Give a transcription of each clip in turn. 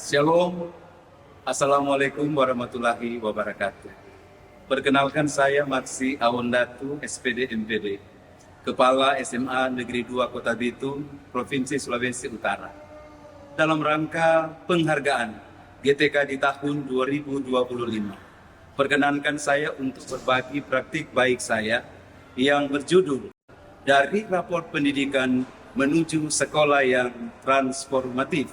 Shalom, Assalamualaikum warahmatullahi wabarakatuh. Perkenalkan saya Maksi Awondatu, SPD MPD, Kepala SMA Negeri 2 Kota Bitung, Provinsi Sulawesi Utara. Dalam rangka penghargaan GTK di tahun 2025, perkenankan saya untuk berbagi praktik baik saya yang berjudul Dari Rapor Pendidikan Menuju Sekolah yang Transformatif,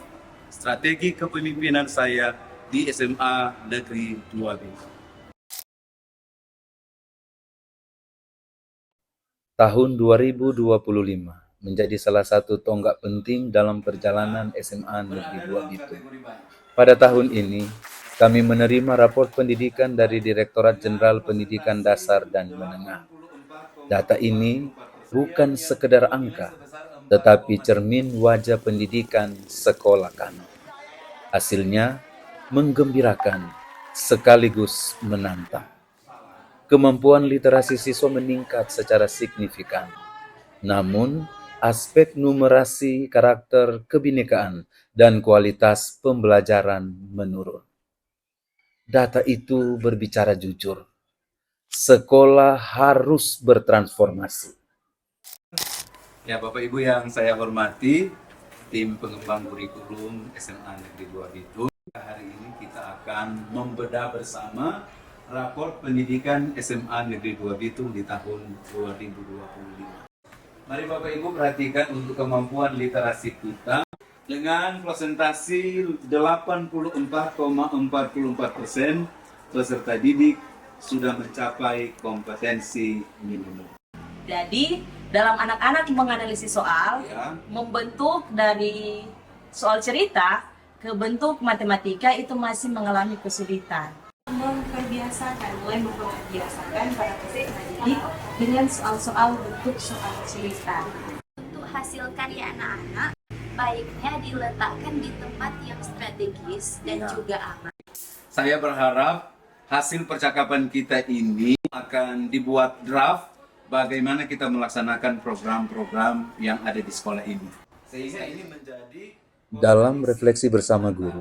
Strategi Kepemimpinan saya di SMA Negeri 2 Bitung. Tahun 2025 menjadi salah satu tonggak penting dalam perjalanan SMA Negeri 2 Bitung. Pada tahun ini, kami menerima rapor pendidikan dari Direktorat Jenderal Pendidikan Dasar dan Menengah. Data ini bukan sekedar angka, tetapi cermin wajah pendidikan sekolah kami. Hasilnya menggembirakan sekaligus menantang. Kemampuan literasi siswa meningkat secara signifikan. Namun, aspek numerasi, karakter, kebinekaan, dan kualitas pembelajaran menurun. Data itu berbicara jujur. Sekolah harus bertransformasi. Ya, Bapak Ibu yang saya hormati, tim pengembang kurikulum SMA Negeri 2 Bitung, hari ini kita akan membedah bersama rapor pendidikan SMA Negeri 2 Bitung di tahun 2025. Mari Bapak Ibu perhatikan untuk kemampuan literasi kita dengan presentasi 84,44% peserta didik sudah mencapai kompetensi minimum. Jadi dalam anak-anak menganalisis soal, Ya. membentuk dari soal cerita ke bentuk matematika itu masih mengalami kesulitan. Mulai memperbiasakan para peserta didik dengan soal-soal bentuk soal cerita. Untuk hasil karya anak-anak, baiknya diletakkan di tempat yang strategis dan juga aman. Saya berharap hasil percakapan kita ini akan dibuat draft bagaimana kita melaksanakan program-program yang ada di sekolah ini. Sehingga ini menjadi Dalam refleksi bersama guru,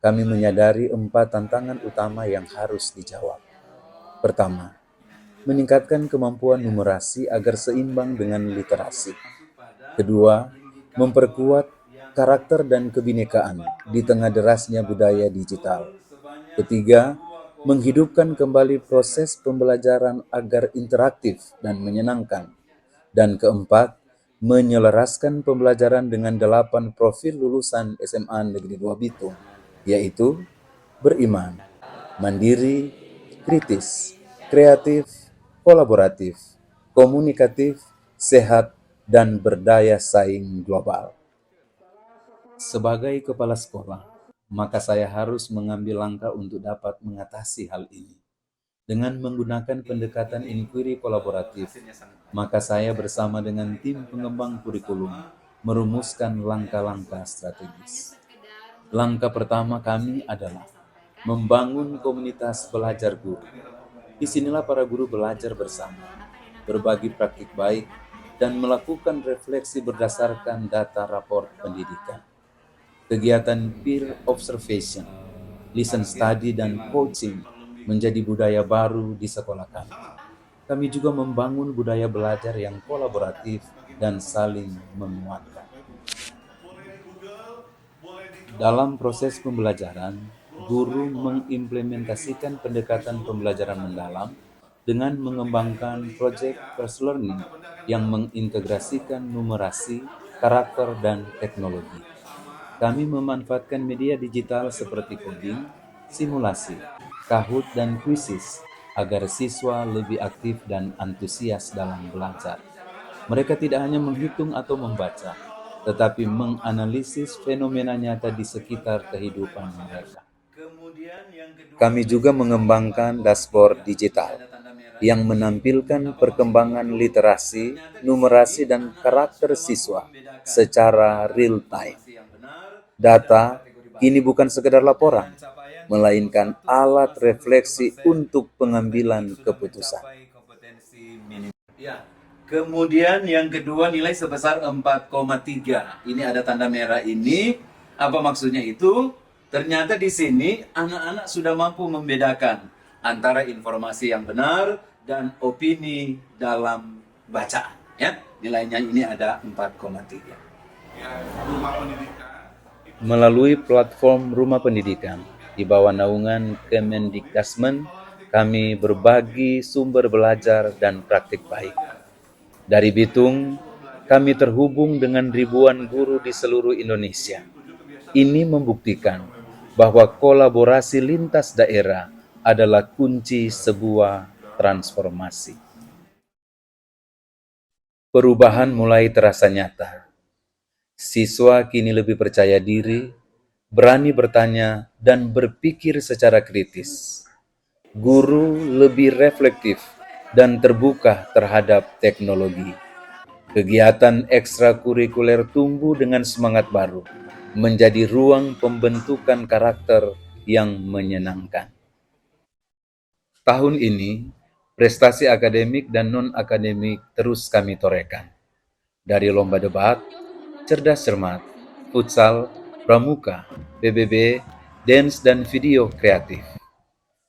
kami menyadari 4 tantangan utama yang harus dijawab. Pertama, meningkatkan kemampuan numerasi agar seimbang dengan literasi. Kedua, memperkuat karakter dan kebinekaan di tengah derasnya budaya digital. Ketiga, menghidupkan kembali proses pembelajaran agar interaktif dan menyenangkan. Dan keempat, menyelaraskan pembelajaran dengan 8 profil lulusan SMA Negeri 2 Bitung, yaitu beriman, mandiri, kritis, kreatif, kolaboratif, komunikatif, sehat, dan berdaya saing global. Sebagai kepala sekolah, maka saya harus mengambil langkah untuk dapat mengatasi hal ini. Dengan menggunakan pendekatan inquiry kolaboratif, maka saya bersama dengan tim pengembang kurikulum merumuskan langkah-langkah strategis. Langkah pertama kami adalah membangun komunitas belajar guru. Disinilah para guru belajar bersama, berbagi praktik baik, dan melakukan refleksi berdasarkan data rapor pendidikan. Kegiatan peer observation, listen study, dan coaching menjadi budaya baru di sekolah kami. Kami juga membangun budaya belajar yang kolaboratif dan saling menguatkan. Dalam proses pembelajaran, guru mengimplementasikan pendekatan pembelajaran mendalam dengan mengembangkan project first learning yang mengintegrasikan numerasi, karakter, dan teknologi. Kami memanfaatkan media digital seperti coding, simulasi, Kahoot, dan kuisis agar siswa lebih aktif dan antusias dalam belajar. Mereka tidak hanya menghitung atau membaca, tetapi menganalisis fenomena nyata di sekitar kehidupan mereka. Kami juga mengembangkan dashboard digital yang menampilkan perkembangan literasi, numerasi, dan karakter siswa secara real time. Data kini bukan sekedar laporan, melainkan alat refleksi untuk pengambilan keputusan. Kemudian yang kedua nilai sebesar 4,3. Ini ada tanda merah ini. Apa maksudnya itu? Ternyata di sini anak-anak sudah mampu membedakan antara informasi yang benar dan opini dalam bacaan. Ya, nilainya ini ada 4,3. Melalui platform Rumah Pendidikan di bawah naungan Kemendikbudrismen, kami berbagi sumber belajar dan praktik baik. Dari Bitung, kami terhubung dengan ribuan guru di seluruh Indonesia. Ini membuktikan bahwa kolaborasi lintas daerah adalah kunci sebuah transformasi. Perubahan mulai terasa nyata. Siswa kini lebih percaya diri, berani bertanya, dan berpikir secara kritis. Guru lebih reflektif dan terbuka terhadap teknologi. Kegiatan ekstrakurikuler tumbuh dengan semangat baru, menjadi ruang pembentukan karakter yang menyenangkan. Tahun ini, prestasi akademik dan non-akademik terus kami torehkan. Dari lomba debat, cerdas cermat, futsal, pramuka, PBB, dance dan video kreatif.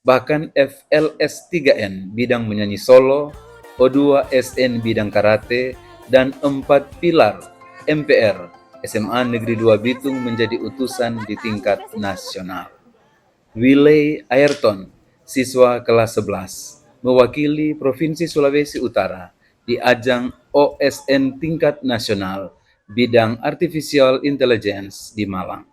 Bahkan FLS 3N bidang menyanyi solo, O2 SN bidang karate, dan 4 pilar MPR SMA Negeri 2 Bitung menjadi utusan di tingkat nasional. Willy Ayrton, siswa kelas 11, mewakili Provinsi Sulawesi Utara di ajang OSN tingkat nasional bidang Artificial Intelligence di Malang.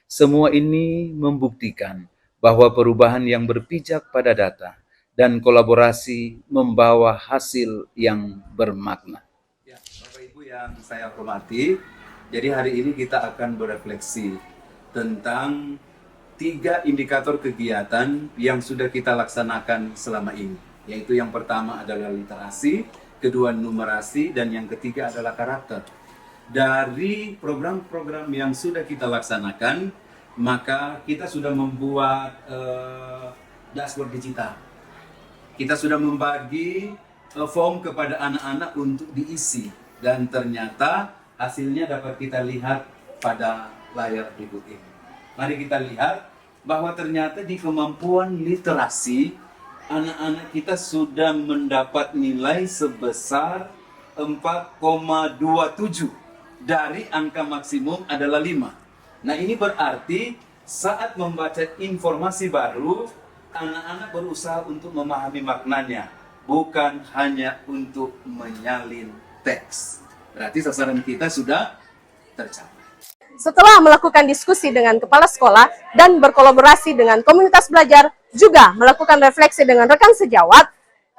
Semua ini membuktikan bahwa perubahan yang berpijak pada data dan kolaborasi membawa hasil yang bermakna. Ya, Bapak Ibu yang saya hormati, jadi hari ini kita akan berefleksi tentang 3 indikator kegiatan yang sudah kita laksanakan selama ini. Yaitu yang pertama adalah literasi, kedua numerasi, dan yang ketiga adalah karakter. Dari program-program yang sudah kita laksanakan, maka kita sudah membuat dashboard digital. Kita sudah membagi form kepada anak-anak untuk diisi. Dan ternyata hasilnya dapat kita lihat pada layar berikut ini. Mari kita lihat bahwa ternyata di kemampuan literasi, anak-anak kita sudah mendapat nilai sebesar 4,27 dari angka maksimum adalah 5. Nah, ini berarti saat membaca informasi baru, anak-anak berusaha untuk memahami maknanya, bukan hanya untuk menyalin teks. Berarti sasaran kita sudah tercapai. Setelah melakukan diskusi dengan kepala sekolah dan berkolaborasi dengan komunitas belajar, juga melakukan refleksi dengan rekan sejawat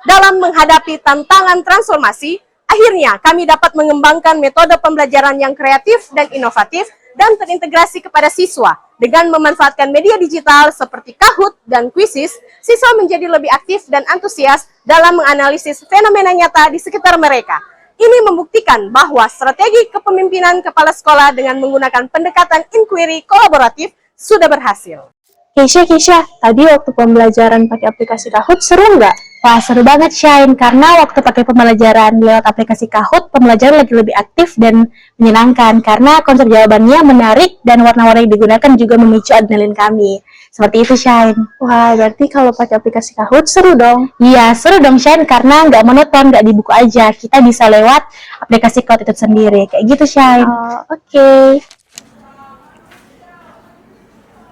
dalam menghadapi tantangan transformasi, akhirnya kami dapat mengembangkan metode pembelajaran yang kreatif dan inovatif dan terintegrasi kepada siswa. Dengan memanfaatkan media digital seperti Kahoot dan Quizizz, siswa menjadi lebih aktif dan antusias dalam menganalisis fenomena nyata di sekitar mereka. Ini membuktikan bahwa strategi kepemimpinan kepala sekolah dengan menggunakan pendekatan inquiry kolaboratif sudah berhasil. Keisha, tadi waktu pembelajaran pakai aplikasi Kahoot seru nggak? Wah, seru banget, Shine. Karena waktu pakai pembelajaran lewat aplikasi Kahoot, pembelajaran lebih aktif dan menyenangkan. Karena konsep jawabannya menarik dan warna-warna yang digunakan juga memicu adrenalin kami. Seperti itu, Shine. Wah, berarti kalau pakai aplikasi Kahoot seru dong? Iya, seru dong, Shine. Karena nggak monoton, nggak di buku aja. Kita bisa lewat aplikasi Kahoot itu sendiri. Kayak gitu, Shine. Oh, oke.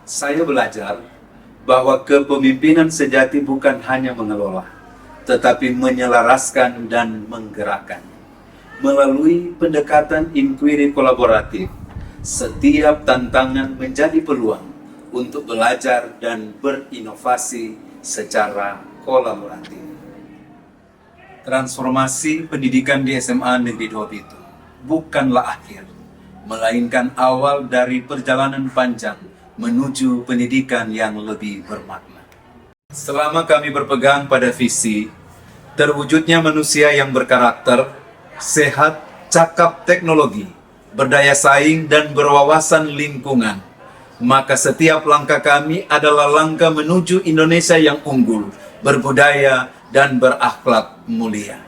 Saya belajar bahwa kepemimpinan sejati bukan hanya mengelola, tetapi menyelaraskan dan menggerakkan. Melalui pendekatan inquiry kolaboratif, setiap tantangan menjadi peluang untuk belajar dan berinovasi secara kolaboratif. Transformasi pendidikan di SMA Negeri 2 Bitung bukanlah akhir, melainkan awal dari perjalanan panjang menuju pendidikan yang lebih bermakna. Selama kami berpegang pada visi, terwujudnya manusia yang berkarakter, sehat, cakap teknologi, berdaya saing, dan berwawasan lingkungan, maka setiap langkah kami adalah langkah menuju Indonesia yang unggul, berbudaya, dan berakhlak mulia.